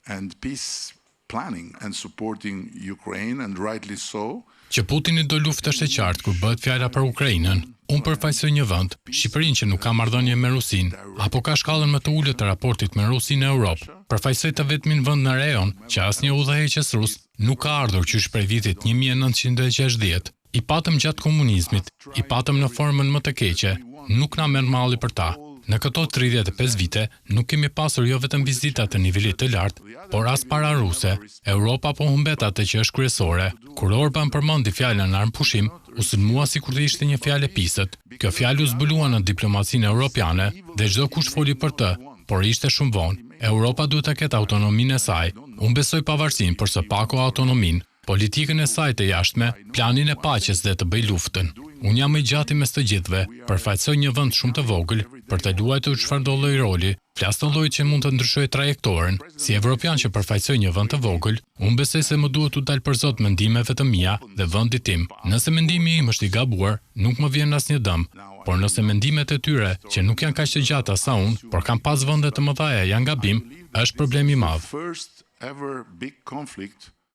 and peace planning and supporting Ukraine, and rightly so. Që Putini do luftë është e qartë kur bëhet fjala për Ukrainën. Unë përfaqësoj një vend, Shqipërinë që nuk ka marrëdhënie me Rusinë, apo ka shkallën më të ulët të raportit me Rusinë në Europë. Përfaqësoj të vetmin vend në rejon që asnjë udhëheqës rus nuk ka ardhur qysh prej vitit 1960. I patëm gjatë komunizmit, i patëm në formën më të keqe, nuk na merr malli për ta. Në këto 35 vite nuk kemi pasur jo vetëm vizita të nivelit të lartë, por as para ruse. Europa po humbet atë që është kryesore. Kur Orban përmendi fjalën armpushim, u sulmua sikur të ishte një fjalë pisët. Kjo fjalë u zbulua në diplomacinë europiane dhe çdo kush foli për të, por ishte shumë vonë. Europa duhet të ketë autonominë e saj. Unë besoj pavarësinë, por së paku autonominë, politikën e saj të jashtme, planin e paqes dhe të bëj luftën. Unë jam i gjati mes të gjithëve, përfaqësoj një vend shumë të vogël, për të luajtur çfarëdo lloj roli, flas të lloj që mund të ndryshojë trajektoren. Si evropian që përfaqësoj një vend të vogël, unë besoj se më duhet të dal për zot mendimeve të mia dhe vendit tim. Nëse mendimi im është i gabuar, nuk më vjen asnjë dëm. Por nëse mendimet e tyre, që nuk janë kaq të gjata sa unë, por kanë pas vende të mëdha janë gabim, është problem i madh. First ever big conflict